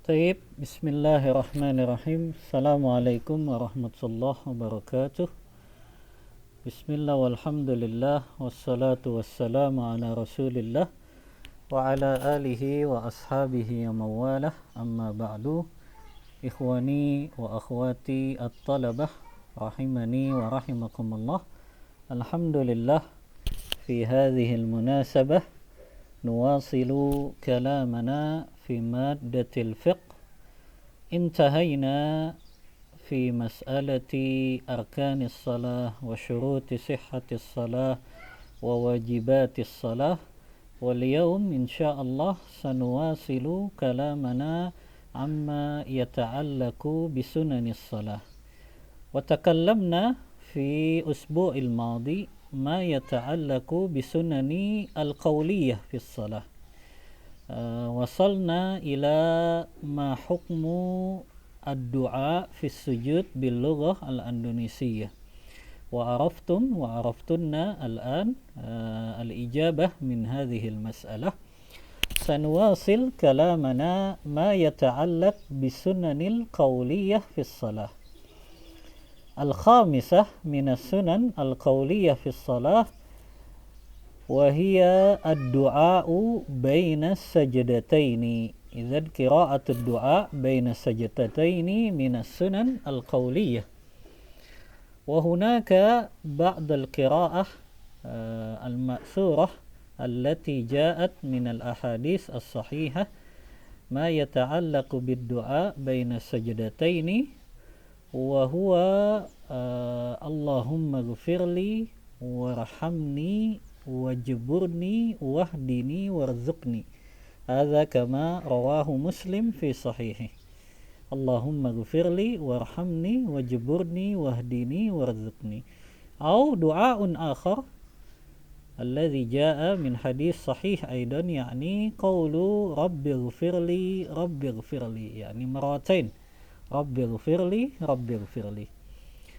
Taib, Bismillahirrahmanirrahim. Assalamualaikum warahmatullahi wabarakatuh. Bismillah walhamdulillah wassalatu wassalamu ala rasulillah wa ala alihi wa ashabihi wa mawalah, amma ba'du. Ikhwani wa akhwati at-talabah rahimani wa rahimakumullah. Alhamdulillah, fi hadhihi al-munasabah nuwasilu kalamana في مادة الفقه. انتهينا في مسألة أركان الصلاة وشروط صحة الصلاة وواجبات الصلاة، واليوم إن شاء الله سنواصل كلامنا عما يتعلق بسنن الصلاة. وتكلمنا في أسبوع الماضي ما يتعلق بسنن القولية في الصلاة. وصلنا إلى ما حكم الدعاء في السجود باللغة الأندونيسية، وعرفتن الآن الإجابة من هذه المسألة. سنواصل كلامنا ما يتعلق بسنن القولية في الصلاة. الخامسة من السنن القولية في الصلاة وهي الدعاء بين السجدتين. إذن قراءة الدعاء بين السجدتين من السنن القولية. وهناك بعض القراءة المأثورة التي جاءت من الأحاديث الصحيحة ما يتعلق بالدعاء بين السجدتين، وهو اللهم اغفر لي وارحمني wajburni wahdini warzuqni. Hadza kama rawahu Muslim fi sahihih. Allahumma ghfirli warhamni wajburni wahdini warzuqni. Au du'aun akhar alladhi jaa min hadis sahih aidan, yani qawlu rabbighfirli rabbighfirli, yani maratain rabbighfirli rabbighfirli.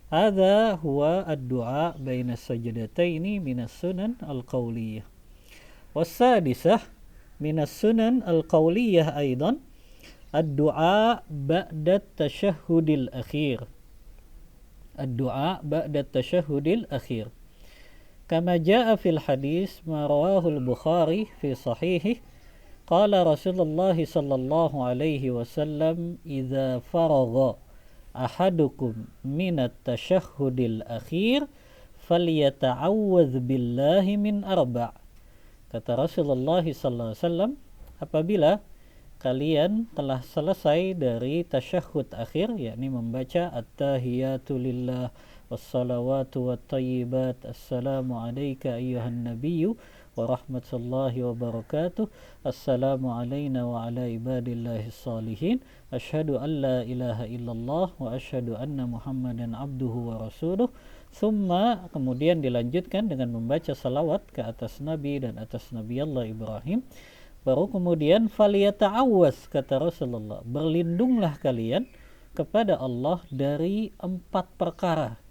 هذا هو الدعاء بين السجدتين من السنن القولية. والسادسة من السنن القولية أيضا الدعاء بعد التشهد الأخير. الدعاء بعد التشهد الأخير كما جاء في الحديث ما رواه البخاري في صحيحه قال رسول الله صلى الله عليه وسلم إذا فرغ ahadukum minat tashahhudil akhir falyata'awwadz billahi min arba'. Kata Rasulullah sallallahu alaihi wasallam, apabila kalian telah selesai dari tasyahud akhir, yakni membaca at-tahiyatu lillah wassalawatu wattayyibat, assalamu alayka ayyuhan nabiyyu wa rahmatullahi wa barakatuh, assalamu alayna wa ala ibadillahi salihin, asyhadu an la ilaha illallah wa asyhadu anna muhammadan abduhu wa rasuluh. Thumma, kemudian dilanjutkan dengan membaca salawat ke atas Nabi dan atas Nabi Allah Ibrahim. Baru kemudian faliyata'awwas, kata Rasulullah, berlindunglah kalian kepada Allah dari 4 perkara.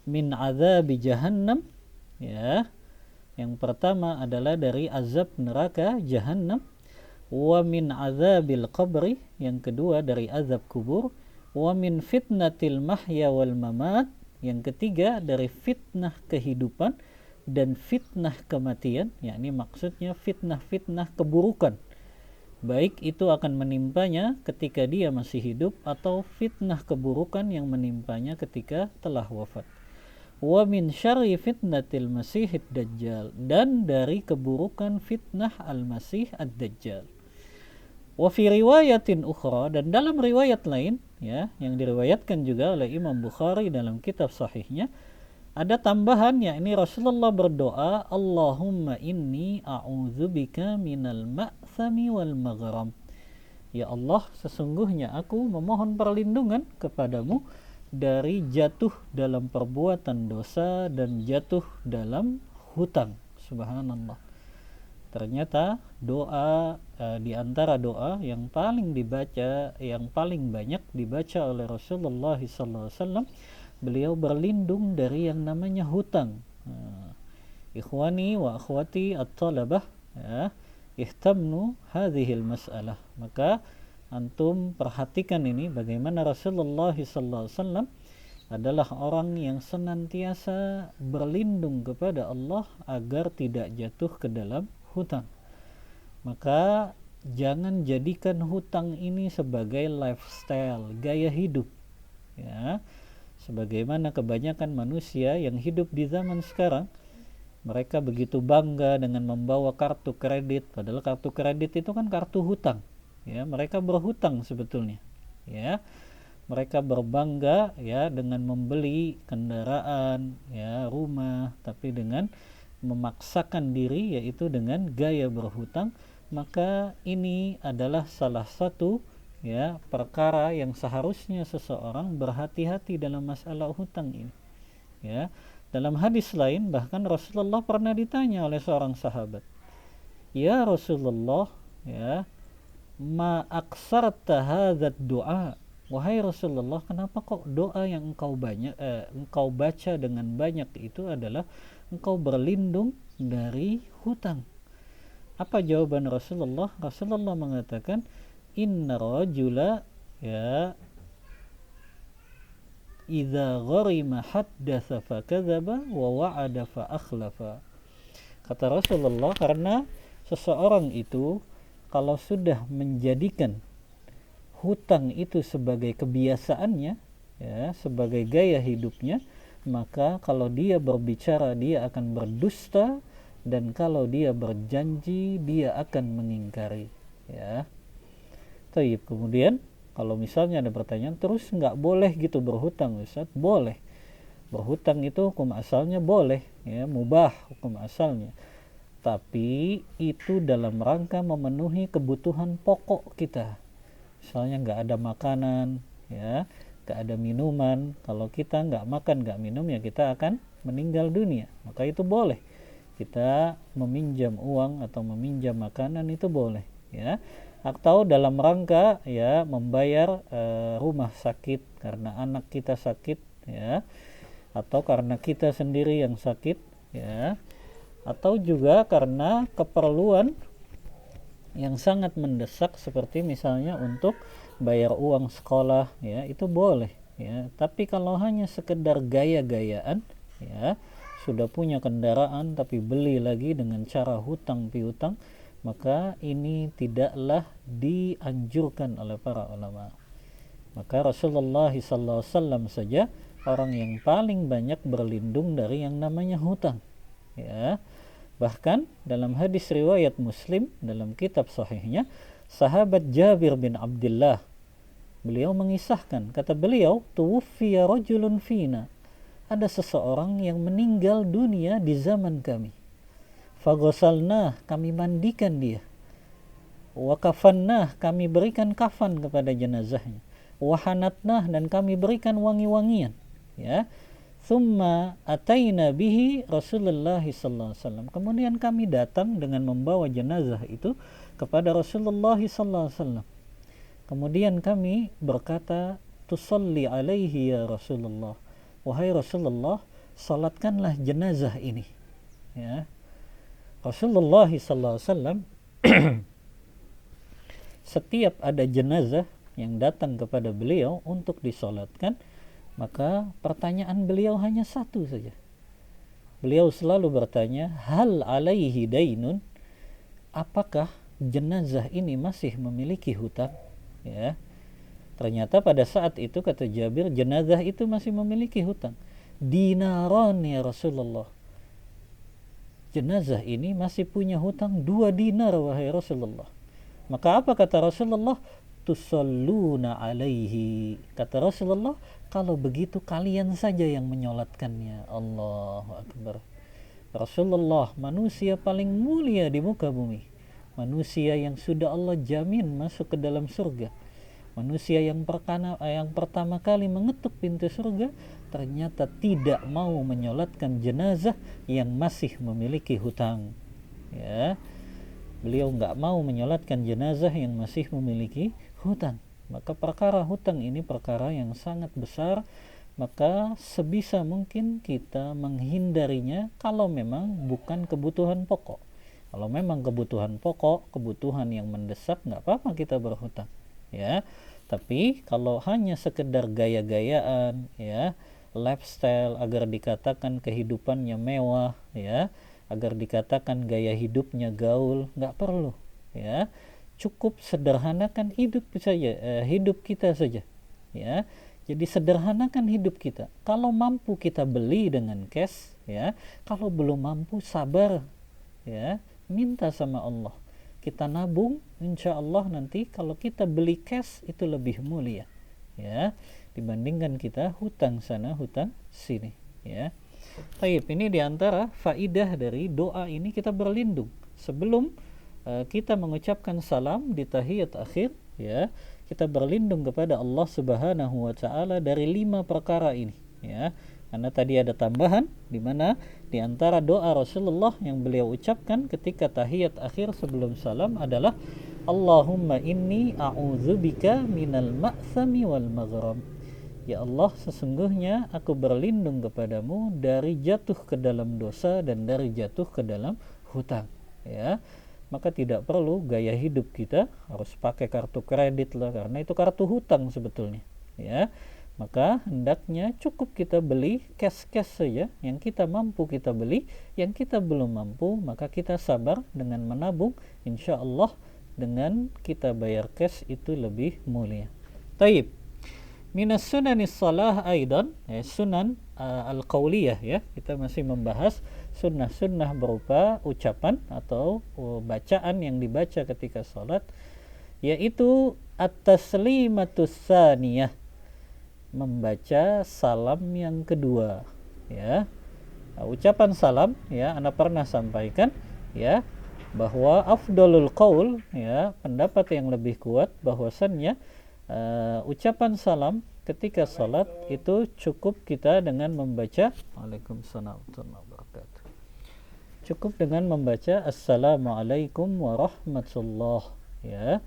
Min azabi jahannam, ya. Yang pertama adalah dari azab neraka jahannam. Wa min azabil qabri, yang kedua dari azab kubur. Wa min fitnatil mahya wal mamat, yang ketiga dari fitnah kehidupan dan fitnah kematian, yakni maksudnya fitnah-fitnah keburukan, baik itu akan menimpanya ketika dia masih hidup atau fitnah keburukan yang menimpanya ketika telah wafat. Wa min syarri fitnatil masihid dajjal, dan dari keburukan fitnah al-masih ad-dajjal. Wa fi riwayatin ukhra, dan dalam riwayat lain, ya, yang diriwayatkan juga oleh Imam Bukhari dalam kitab sahihnya, ada tambahan, yakni Rasulullah berdoa, Allahumma inni a'udzubika minal ma'thami wal maghram. Ya Allah, sesungguhnya aku memohon perlindungan kepadamu dari jatuh dalam perbuatan dosa dan jatuh dalam hutang. Subhanallah. Ternyata doa di antara doa yang paling dibaca, yang paling banyak dibaca oleh Rasulullah SAW, beliau berlindung dari yang namanya hutang. Ikhwani wa akhwati at-talabah, ya, ihtamnu hadhil mas'alah. Maka Antum perhatikan ini bagaimana Rasulullah SAW adalah orang yang senantiasa berlindung kepada Allah agar tidak jatuh ke dalam hutang. Maka jangan jadikan hutang ini sebagai lifestyle, gaya hidup, ya. Sebagaimana kebanyakan manusia yang hidup di zaman sekarang, mereka begitu bangga dengan membawa kartu kredit, padahal kartu kredit itu kan kartu hutang. Ya, mereka berhutang sebetulnya. Ya, mereka berbangga ya dengan membeli kendaraan, ya, rumah, tapi dengan memaksakan diri yaitu dengan gaya berhutang. Maka ini adalah salah satu ya perkara yang seharusnya seseorang berhati-hati dalam masalah hutang ini. Ya, dalam hadis lain bahkan Rasulullah pernah ditanya oleh seorang sahabat, "Ya Rasulullah, ya, ma aksarta hadzal du'a." Wahai Rasulullah, kenapa kok doa yang engkau baca dengan banyak itu adalah engkau berlindung dari hutang? Apa jawaban Rasulullah? Rasulullah mengatakan, "Inna rajula ya idza gharima haddatsa fakadzaba wa wa'ada fa akhlafa." Kata Rasulullah, karena seseorang itu kalau sudah menjadikan hutang itu sebagai kebiasaannya, ya, sebagai gaya hidupnya, maka kalau dia berbicara dia akan berdusta, dan kalau dia berjanji dia akan mengingkari, ya. Taib. Kemudian kalau misalnya ada pertanyaan, terus nggak boleh gitu berhutang, Ustaz? Boleh. Berhutang itu hukum asalnya boleh, ya, mubah hukum asalnya. Tapi itu dalam rangka memenuhi kebutuhan pokok kita. Misalnya nggak ada makanan, ya, nggak ada minuman. Kalau kita nggak makan, nggak minum, ya kita akan meninggal dunia. Maka itu boleh. Kita meminjam uang atau meminjam makanan itu boleh, ya. Atau dalam rangka ya membayar rumah sakit karena anak kita sakit, ya, atau karena kita sendiri yang sakit, ya, atau juga karena keperluan yang sangat mendesak seperti misalnya untuk bayar uang sekolah, ya, itu boleh, ya. Tapi kalau hanya sekedar gaya-gayaan, ya, sudah punya kendaraan tapi beli lagi dengan cara hutang piutang, maka ini tidaklah dianjurkan oleh para ulama. Maka Rasulullah SAW saja orang yang paling banyak berlindung dari yang namanya hutang, ya. Bahkan dalam hadis riwayat Muslim dalam kitab sahihnya, sahabat Jabir bin Abdullah, beliau mengisahkan, kata beliau, "Tuwfiya rajulun fina." Ada seseorang yang meninggal dunia di zaman kami. Faghasalnah, kami mandikan dia. Wa kafannah, kami berikan kafan kepada jenazahnya. Wa hanatnah, dan kami berikan wangi-wangian, ya. Thumma ataina bihi Rasulullah sallallahu alaihi wasallam. Kemudian kami datang dengan membawa jenazah itu kepada Rasulullah sallallahu alaihi wasallam. Kemudian kami berkata, "Tusalli alaihi ya Rasulullah." Wahai Rasulullah, salatkanlah jenazah ini, ya. Rasulullah sallallahu alaihi wasallam setiap ada jenazah yang datang kepada beliau untuk disolatkan, maka pertanyaan beliau hanya satu saja. Beliau selalu bertanya, "Hal alaihi dainun?" Apakah jenazah ini masih memiliki hutang? Ya. Ternyata pada saat itu, kata Jabir, jenazah itu masih memiliki hutang. "Dinaran ya Rasulullah." Jenazah ini masih punya hutang 2 dinar wahai Rasulullah. Maka apa kata Rasulullah? "Tusalluna alaihi." Kata Rasulullah, kalau begitu kalian saja yang menyolatkannya. Allahu Akbar. Rasulullah manusia paling mulia di muka bumi, manusia yang sudah Allah jamin masuk ke dalam surga, manusia yang pertama kali mengetuk pintu surga, ternyata tidak mau menyolatkan jenazah yang masih memiliki hutang, ya. Beliau nggak mau menyolatkan jenazah yang masih memiliki hutang. Maka perkara hutang ini perkara yang sangat besar, maka sebisa mungkin kita menghindarinya kalau memang bukan kebutuhan pokok. Kalau memang kebutuhan pokok, kebutuhan yang mendesak, nggak apa-apa kita berhutang, ya. Tapi kalau hanya sekedar gaya-gayaan, ya, lifestyle agar dikatakan kehidupannya mewah, ya, agar dikatakan gaya hidupnya gaul, nggak perlu, ya. Cukup sederhanakan hidup kita saja, ya. Jadi sederhanakan hidup kita. Kalau mampu kita beli dengan cash, ya. Kalau belum mampu sabar, ya, minta sama Allah. Kita nabung, insya Allah nanti kalau kita beli cash itu lebih mulia, ya, dibandingkan kita hutang sana hutang sini, ya. Taib, ini diantara faidah dari doa ini, kita berlindung sebelum kita mengucapkan salam di tahiyat akhir, ya, kita berlindung kepada Allah Subhanahu wa taala dari 5 perkara ini, ya. Karena tadi ada tambahan di mana di antara doa Rasulullah yang beliau ucapkan ketika tahiyat akhir sebelum salam adalah Allahumma inni a'udzubika minal ma'sami wal maghram. Ya Allah, sesungguhnya aku berlindung kepadamu dari jatuh ke dalam dosa dan dari jatuh ke dalam hutang, ya. Maka tidak perlu gaya hidup kita harus pakai kartu kredit lah, karena itu kartu hutang sebetulnya, ya. Maka hendaknya cukup kita beli cash saja, yang kita mampu kita beli, yang kita belum mampu maka kita sabar dengan menabung, insya Allah dengan kita bayar cash itu lebih mulia. Taib, minas sunanis salah aidan, sunan al-qauliyah, ya, kita masih membahas sunnah-sunnah berupa ucapan atau bacaan yang dibaca ketika salat, yaitu at-taslimatus tsaniyah, membaca salam yang kedua, ya. Ucapan salam, ya, Anda pernah sampaikan, ya, bahwa afdalul qaul, ya, pendapat yang lebih kuat bahwasannya ucapan salam ketika salat itu cukup kita dengan membaca Waalaikumsalam warahmatullahi wabarakatuh. Cukup dengan membaca Assalamualaikum warahmatullahi, ya.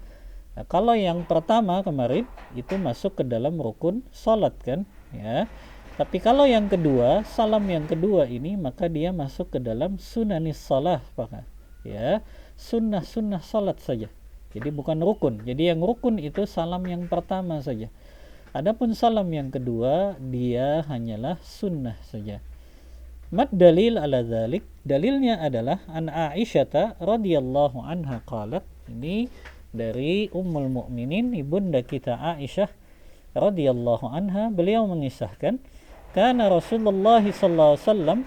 Nah, kalau yang pertama kemarin itu masuk ke dalam rukun salat kan, ya. Tapi kalau yang kedua, salam yang kedua ini, maka dia masuk ke dalam sunanis salah, ya, sunnah-sunnah salat saja. Jadi bukan rukun. Jadi yang rukun itu salam yang pertama saja. Adapun salam yang kedua dia hanyalah sunnah saja. Mad dalil ala dzalik, dalilnya adalah an Aisyah radhiyallahu anha qalat, ini dari Ummul Mukminin ibunda kita Aisyah radhiyallahu anha, beliau mengisahkan, kana Rasulullah sallallahu alaihi wasallam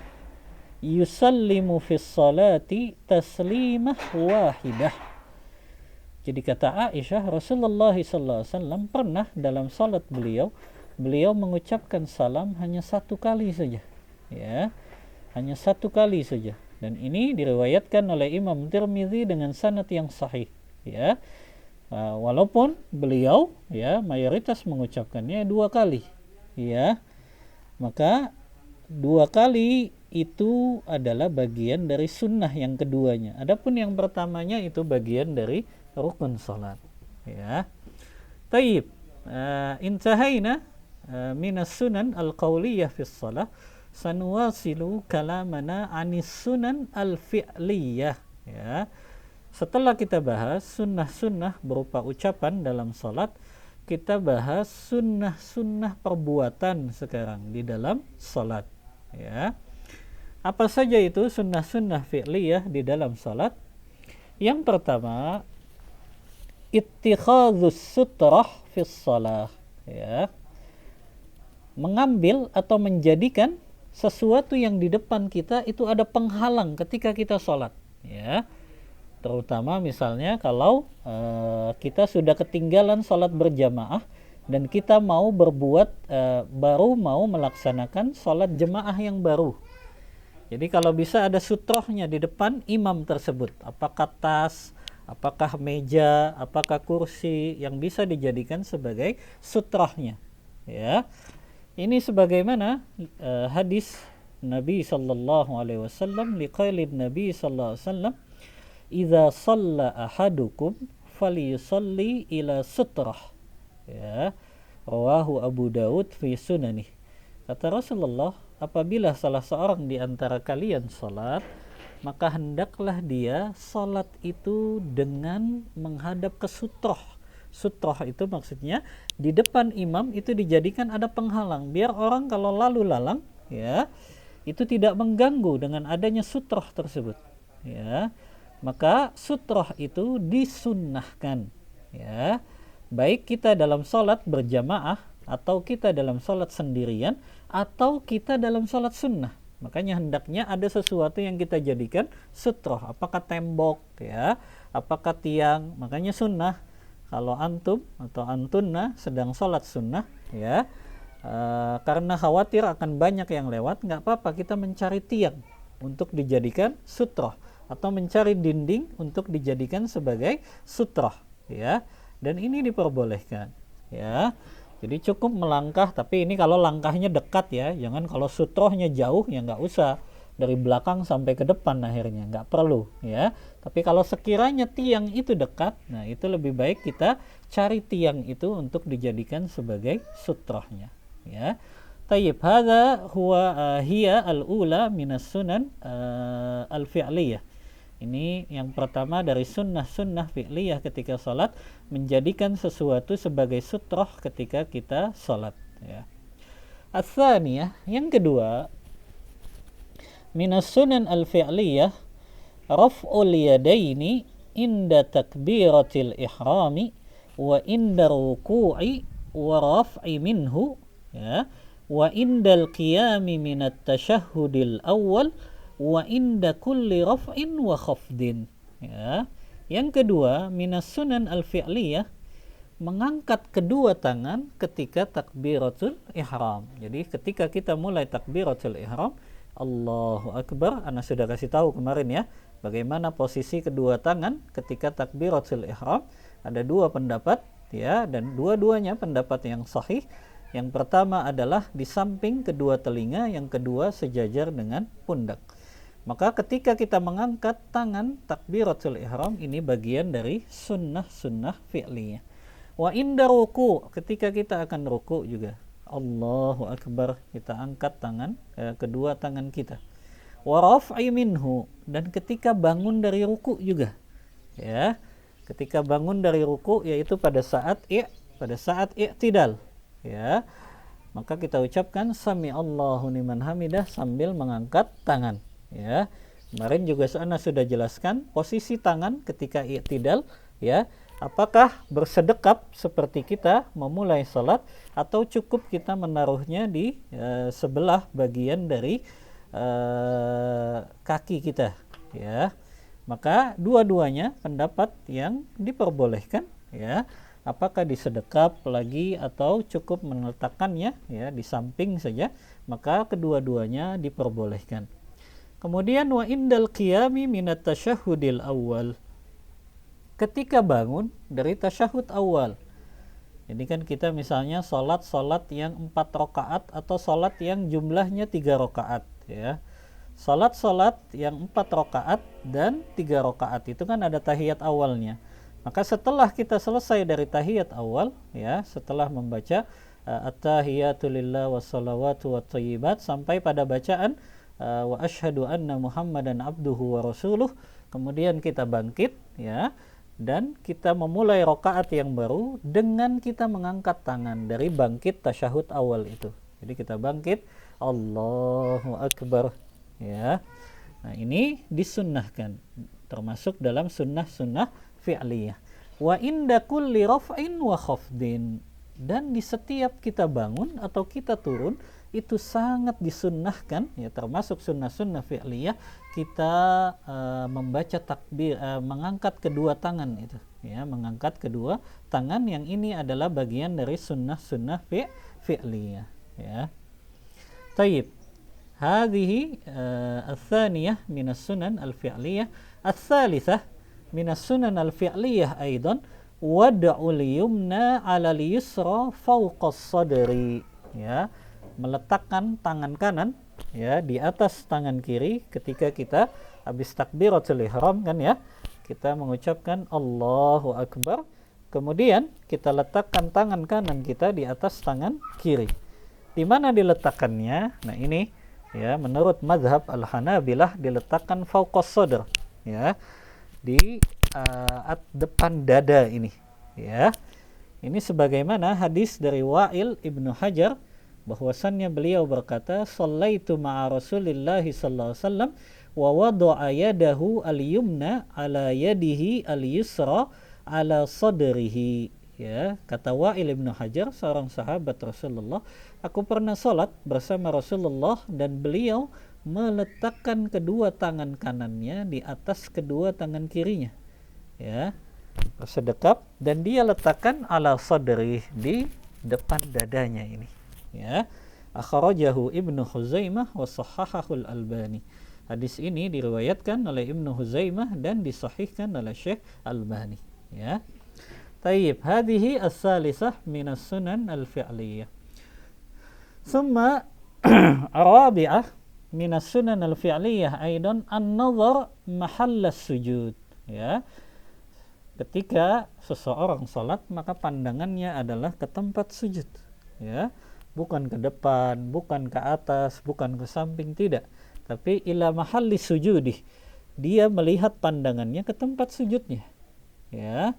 yusallimu fi sholati taslimah wahidah. Jadi kata Aisyah, Rasulullah sallallahu alaihi wasallam pernah dalam salat beliau mengucapkan salam hanya satu kali saja, ya, hanya satu kali saja. Dan ini diriwayatkan oleh Imam Tirmizi dengan sanad yang sahih, ya. Walaupun beliau, ya, mayoritas mengucapkannya 2 kali, ya. Maka 2 kali itu adalah bagian dari sunnah yang keduanya. Adapun yang pertamanya itu bagian dari rukun salat, ya. Taib, intahaina minas sunan al-qauliyah fi shalah, sanuwasilu kalamana anis sunan al-fi'liyah, ya. Setelah kita bahas sunnah-sunnah berupa ucapan dalam salat, kita bahas sunnah-sunnah perbuatan sekarang di dalam salat, ya. Apa saja itu sunnah-sunnah fi'liyah di dalam salat? Yang pertama, ittikhadzus sutrah fis shalah, ya. Mengambil atau menjadikan sesuatu yang di depan kita itu ada penghalang ketika kita salat, ya. Terutama misalnya kalau kita sudah ketinggalan salat berjamaah dan kita mau baru mau melaksanakan salat jemaah yang baru. Jadi kalau bisa ada sutrohnya di depan imam tersebut, apakah tas, apakah meja, apakah kursi yang bisa dijadikan sebagai sutrohnya, ya. Ini sebagaimana hadis Nabi sallallahu alaihi wasallam, liqailin Nabi sallallahu alaihi wasallam, idza shalla ahadukum falyusalli ila sutrah, ya, rawahu Abu Daud fi sunanih. Kata Rasulullah, apabila salah seorang di antara kalian salat, maka hendaklah dia salat itu dengan menghadap ke sutroh. Sutroh itu maksudnya di depan imam itu dijadikan ada penghalang biar orang kalau lalu lalang ya itu tidak mengganggu dengan adanya sutroh tersebut ya. Maka sutroh itu disunnahkan ya, baik kita dalam sholat berjamaah atau kita dalam sholat sendirian atau kita dalam sholat sunnah. Makanya hendaknya ada sesuatu yang kita jadikan sutroh, apakah tembok ya, apakah tiang. Makanya sunnah kalau antum atau antunna sedang sholat sunnah ya, karena khawatir akan banyak yang lewat, nggak apa-apa kita mencari tiang untuk dijadikan sutroh atau mencari dinding untuk dijadikan sebagai sutroh ya, dan ini diperbolehkan ya. Jadi cukup melangkah, tapi ini kalau langkahnya dekat ya, jangan kalau sutrohnya jauh ya nggak usah dari belakang sampai ke depan, akhirnya nggak perlu ya. Tapi kalau sekiranya tiang itu dekat, nah itu lebih baik kita cari tiang itu untuk dijadikan sebagai sutrohnya ya. Tayyib, hadza huwa hiya al-ula minas sunan al-fi'liyah. Ini yang pertama dari sunnah-sunnah fi'liyah ketika salat, menjadikan sesuatu sebagai sutroh ketika kita salat ya. Ats-tsaniyah, yang kedua, minas sunan al-fi'liyah raf'ul yadaini inda takbiratil ihrami wa inda ruku'i wa raf'i minhu ya, wa indal qiyami minat tashahhudil awal wa inda kulli raf'in wa khafdin ya. Yang kedua, minas sunan al-fi'liyah, mengangkat kedua tangan ketika takbiratul ihram. Jadi ketika kita mulai takbiratul ihram, Allahu Akbar, ana sudah kasih tahu kemarin ya bagaimana posisi kedua tangan ketika takbiratul ihram. Ada dua pendapat ya, dan dua-duanya pendapat yang sahih. Yang pertama adalah di samping kedua telinga, yang kedua sejajar dengan pundak. Maka ketika kita mengangkat tangan takbiratul ihram, ini bagian dari sunnah-sunnah fi'liyah. Wa inda ruku', ketika kita akan ruku' juga, Allahu Akbar, kita angkat tangan, kedua tangan kita. Wa raf'i minhu, dan ketika bangun dari ruku' juga ya. Ketika bangun dari ruku' yaitu pada saat i'tidal ya, maka kita ucapkan sami Allahu liman hamidah sambil mengangkat tangan ya. Kemarin juga Ana sudah jelaskan posisi tangan ketika i'tidal ya, apakah bersedekap seperti kita memulai salat atau cukup kita menaruhnya di sebelah bagian dari kaki kita ya. Maka dua-duanya pendapat yang diperbolehkan ya, apakah disedekap lagi atau cukup meletakkannya ya di samping saja, maka kedua-duanya diperbolehkan. Kemudian wa indal qiyami minat tasyahhudil awal, ketika bangun dari tasyahud awal. Jadi kan kita misalnya salat yang 4 rakaat atau salat yang jumlahnya 3 rakaat ya. Salat yang 4 rakaat dan 3 rakaat itu kan ada tahiyat awalnya. Maka setelah kita selesai dari tahiyat awal ya, setelah membaca at-tahiyatu lillah wassalawatu wattayyibat sampai pada bacaan wa asyhadu anna Muhammadan abduhu wa rasuluh, kemudian kita bangkit ya, dan kita memulai rakaat yang baru dengan kita mengangkat tangan dari bangkit tasyahud awal itu. Jadi kita bangkit Allahu Akbar ya. Nah, ini disunnahkan, termasuk dalam sunnah-sunnah fi'liyah. Wa inda kulli raf'in wa khafdin, dan di setiap kita bangun atau kita turun itu sangat disunnahkan ya, termasuk sunnah-sunnah fi'liyah, kita membaca takbir, mengangkat kedua tangan itu ya, mengangkat kedua tangan, yang ini adalah bagian dari sunnah-sunnah fi'liyah ya. Tayyib, hadhihi ats-tsaniyah minas sunan al-fi'liyah. Ats-tsalitsah minas sunan al-fi'liyah aidan wad'ul yumna 'ala al-yusra fawqa as-sadri ya, meletakkan tangan kanan ya di atas tangan kiri ketika kita habis takbiratul ihram kan ya, kita mengucapkan Allahu Akbar, kemudian kita letakkan tangan kanan kita di atas tangan kiri. Di mana diletakkannya? Nah ini ya, menurut mazhab al-Hanabilah diletakkan fauqas sadr ya, di depan dada ini ya. Ini sebagaimana hadis dari Wa'il Ibnu Hajar, bahwasannya beliau berkata, "Shallaitu ma'a Rasulillahi sallallahu alaihi wasallam wa wada'a yadahu al-yumna ala yadihi al-yusra ala sadrihi." Ya, kata Wa'il Ibnu Hajar, seorang sahabat Rasulullah, aku pernah salat bersama Rasulullah dan beliau meletakkan kedua tangan kanannya di atas kedua tangan kirinya. Ya, sedekap, dan dia letakkan ala sadri, di depan dadanya ini. Ya, akhrajahu Ibnu Huzaimah wa sahhahahu al-Albani. Hadis ini diriwayatkan oleh Ibnu Huzaimah dan disahihkan oleh Syekh Albani. Ya. Tayyib, hadhihi as-salisah min as-sunan al-fi'liyah. Thumma arabi'ah min as-sunan al-fi'liyah aidan an-nazar mahall as-sujud. Ya. Ketika seseorang salat, maka pandangannya adalah ke tempat sujud. Ya. Bukan ke depan, bukan ke atas, bukan ke samping, tidak. Tapi ila mahalli sujudi. Dia melihat pandangannya ke tempat sujudnya. Ya.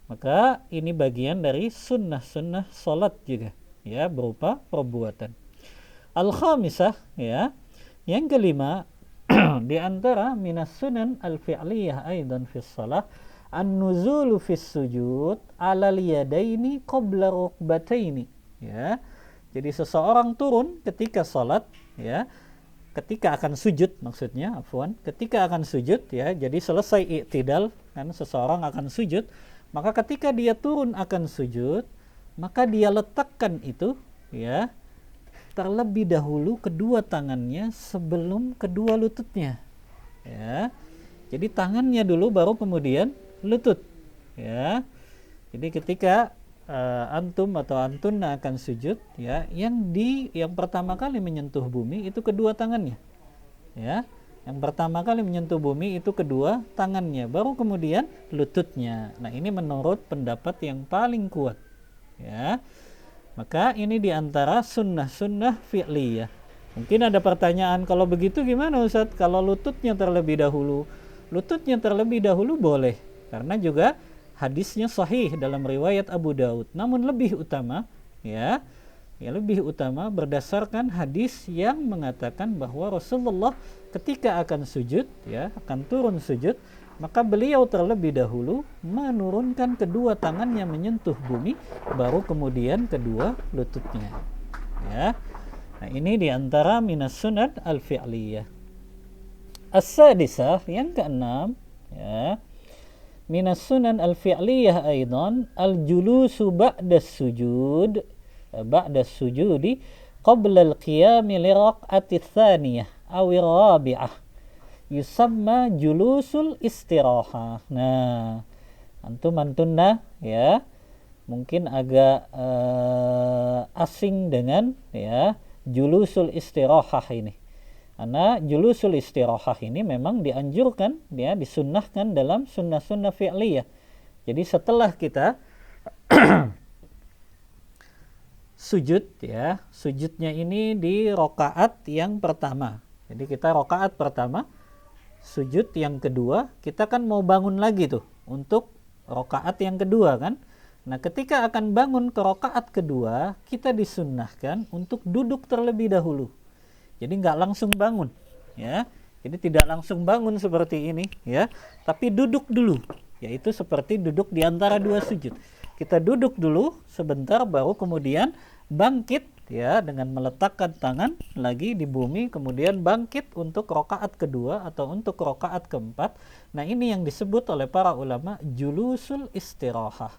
Maka ini bagian dari sunnah-sunnah salat juga, ya, berupa perbuatan. Al-khamisah, ya, yang kelima, di antara minas sunan al-fi'liyah aidan fi shalah an-nuzulu fi sujud 'ala al-yadaini qabla rukbataini. Ya. Jadi seseorang turun ketika salat, ya, ketika akan sujud, maksudnya, ketika akan sujud, ya, jadi selesai i'tidal, kan seseorang akan sujud, maka ketika dia turun akan sujud, maka dia letakkan itu, ya, terlebih dahulu kedua tangannya sebelum kedua lututnya. Ya. Jadi tangannya dulu baru kemudian lutut. Ya. Jadi ketika antum atau antunna akan sujud, ya, yang pertama kali menyentuh bumi itu kedua tangannya. Ya. Yang pertama kali menyentuh bumi itu kedua tangannya, baru kemudian lututnya. Nah, ini menurut pendapat yang paling kuat. Ya. Maka ini diantara sunnah-sunnah fi'liyah. Mungkin ada pertanyaan, kalau begitu gimana Ustaz? Kalau lututnya terlebih dahulu? Lututnya terlebih dahulu boleh, karena juga hadisnya sahih dalam riwayat Abu Daud. Namun lebih utama, ya lebih utama berdasarkan hadis yang mengatakan bahwa Rasulullah ketika akan sujud, ya, akan turun sujud, maka beliau terlebih dahulu menurunkan kedua tangannya menyentuh bumi, baru kemudian kedua lututnya. Ya. Nah, ini diantara minas sunan al-fi'liyah. As-sadisah, yang keenam, ya, minas sunan al-fi'liyah aidan al-julusu ba'da sujud, ba'da sujudi qabla al-qiyam li raq'ati tsaniyah aw rabi'ah, yusamma julusul istirahah. Nah, antum-antunna, ya, mungkin agak asing dengan, ya, julusul istirahah ini. Karena julusul istirahah ini memang dianjurkan, ya, disunnahkan dalam sunnah-sunnah fi'liyah. Jadi setelah kita sujud, ya, sujudnya ini di rakaat yang pertama. Jadi kita rakaat pertama, sujud yang kedua, kita kan mau bangun lagi tuh untuk rakaat yang kedua, kan. Nah, ketika akan bangun ke rakaat kedua, kita disunnahkan untuk duduk terlebih dahulu. Jadi nggak langsung bangun, ya. Jadi tidak langsung bangun seperti ini, ya, tapi duduk dulu, yaitu seperti duduk di antara dua sujud. Kita duduk dulu sebentar, baru kemudian bangkit, ya, dengan meletakkan tangan lagi di bumi, kemudian bangkit untuk rakaat kedua atau untuk rakaat keempat. Nah, ini yang disebut oleh para ulama julusul istirahah,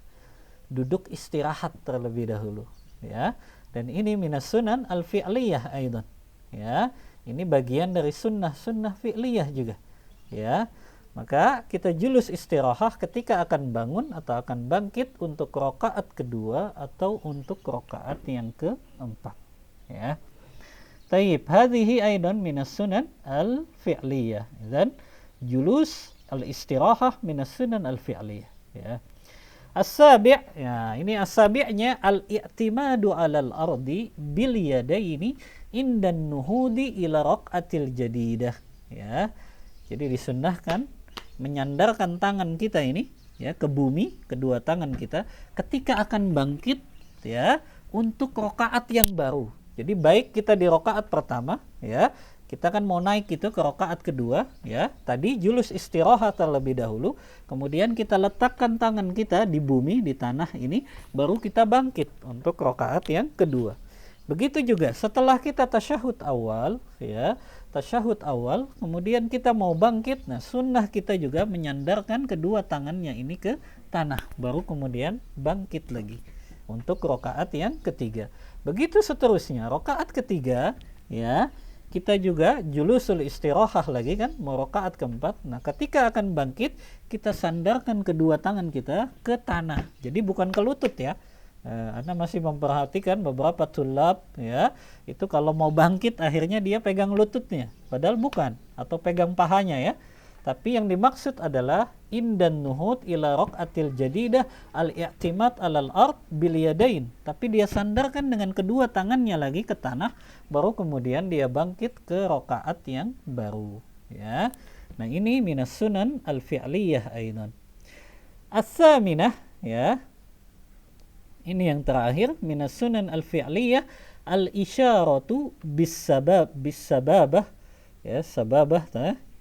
duduk istirahat terlebih dahulu, ya. Dan ini minas sunan al-fi'liyah aidan. Ya, ini bagian dari sunnah-sunnah fi'liyah juga. Ya, maka kita julus istirahah ketika akan bangun atau akan bangkit untuk rakaat kedua atau untuk rakaat yang keempat. Ya. Tayyib, hadhihi aidan minas sunan al-fi'liyah. Dan julus al-istirahah minas sunan al-fi'liyah. Ya. As-sabi', ya, ini as-sabi'nya al-i'timadu 'alal ardi bil yadaini indan nuhudi ila raq'atil jadidah. Ya. Jadi disunnahkan menyandarkan tangan kita ini, ya, ke bumi, kedua tangan kita ketika akan bangkit, ya, untuk rokaat yang baru. Jadi baik kita di rokaat pertama, ya, kita kan mau naik itu ke rokaat kedua, ya. Tadi julus istirahat terlebih dahulu, kemudian kita letakkan tangan kita di bumi, di tanah ini, baru kita bangkit untuk rokaat yang kedua. Begitu juga setelah kita tasyahud awal, ya, tasyahud awal, kemudian kita mau bangkit, nah sunnah kita juga menyandarkan kedua tangannya ini ke tanah, baru kemudian bangkit lagi untuk rokaat yang ketiga. Begitu seterusnya, rokaat ketiga, ya, kita juga julusul istirahah lagi kan, mau rokaat keempat. Nah ketika akan bangkit, kita sandarkan kedua tangan kita ke tanah, jadi bukan ke lutut, ya. Anda masih memperhatikan beberapa tulab, ya, itu kalau mau bangkit akhirnya dia pegang lututnya, padahal bukan, atau pegang pahanya, ya. Tapi yang dimaksud adalah indan nuhud ila raqatil jadidah al-i'timad alal ard bil yadain. Tapi dia sandarkan dengan kedua tangannya lagi ke tanah, baru kemudian dia bangkit ke rakaat yang baru, ya. Nah ini minas sunan al-fi'liyah aidan. As-saminah, ya. Ini yang terakhir, minas sunan al-fi'liyah al-isyaratu bis-sababah, ya, sababah,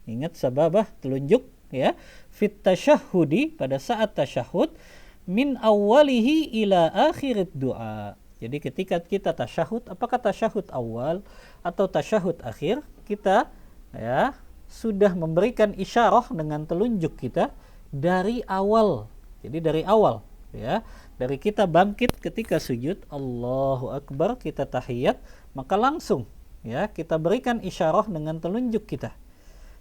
ingat sababah, telunjuk, ya, fit tasyahudi, pada saat tasyahud, min awalihi ila akhirid du'a. Jadi ketika kita tasyahud, apakah tasyahud awal atau tasyahud akhir, kita, ya, sudah memberikan isyarah dengan telunjuk kita dari awal. Jadi dari awal, ya, dari kita bangkit ketika sujud, Allahu Akbar, kita tahiyat, maka langsung, ya, kita berikan isyarah dengan telunjuk kita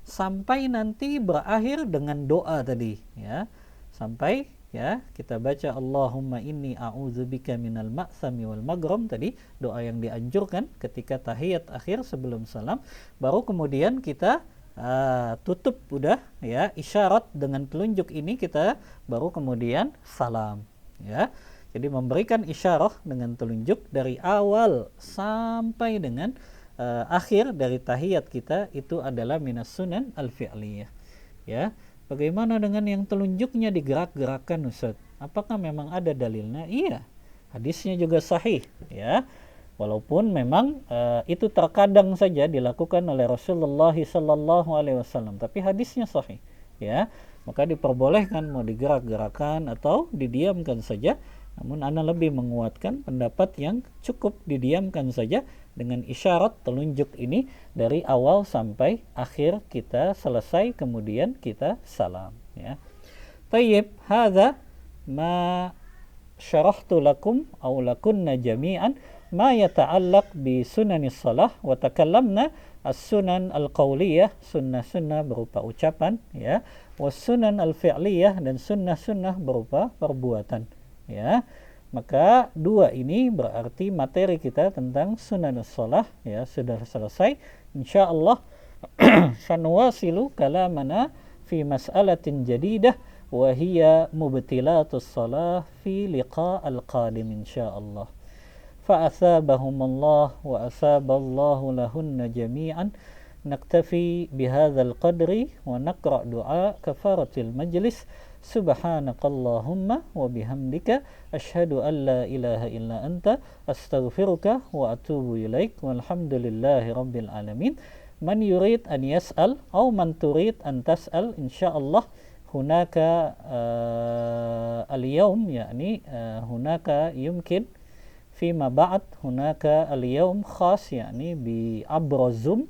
sampai nanti berakhir dengan doa tadi, ya, sampai, ya, kita baca Allahumma inni a'udzubika minal ma'sami wal maghram tadi, doa yang dianjurkan ketika tahiyat akhir sebelum salam, baru kemudian kita tutup, udah, ya, isyarat dengan telunjuk ini, kita baru kemudian salam, ya. Jadi memberikan isyarah dengan telunjuk dari awal sampai dengan akhir dari tahiyat kita, itu adalah minas sunan al-fi'liyah, ya. Bagaimana dengan yang telunjuknya digerak-gerakkan, Ustaz? Apakah memang ada dalilnya? Iya, hadisnya juga sahih, ya. Walaupun memang itu terkadang saja dilakukan oleh Rasulullah sallallahu alaihi wasallam, tapi hadisnya sahih, ya. Maka diperbolehkan mau digerak-gerakan atau didiamkan saja. Namun ana lebih menguatkan pendapat yang cukup didiamkan saja dengan isyarat telunjuk ini dari awal sampai akhir kita selesai, kemudian kita salam, ya. Tayyib, hadza ma syarahtu lakum aw lakunna jami'an ma yata'allaq bi sunanis salah, wa takallamna as-sunan al-qawliyah, sunnah-sunnah berupa ucapan, ya, was sunan al-fi'liyah, dan sunnah-sunnah berupa perbuatan, ya. Maka dua ini berarti materi kita tentang sunanus shalah, ya, sudah selesai. Insyaallah sanuwasilu kalamana fi mas'alatin jadidah wa hiya mubtilatus shalah fi liqa al-qadim insyaallah. Fa asabahumullah wa asaballahu lahunna jami'an. Naktafi bihadzal qadri wa naqra du'a kafaratil majlis. Subhanakallahumma wa bihamdika asyhadu an la ilaha illa anta astaghfiruka wa atubu ilaik walhamdulillahi rabbil alamin. Man yurid an yas'al aw man turid an tas'al, insyaallah hunaka al-yawm, yani hunaka yumkin fima ba'd hunaka al-yawm khas, yani bi abra Zoom,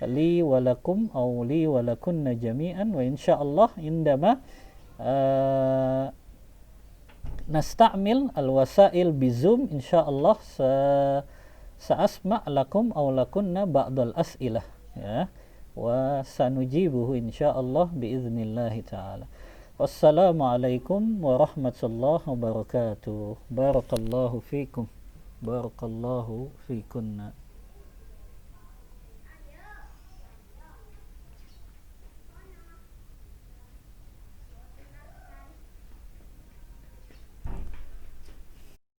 li walakum aw li walakunna jami'an, wa insyaallah indama nasta'mil al-wasail bi Zoom insyaallah sa'asma' lakum aw lakunna ba'dal as'ilah, ya, wa sanujibuhu insyaallah biiznillah ta'ala. Wassalamualaikum warahmatullahi wabarakatuh. Barakallahu fikum, barakallahu fikunna.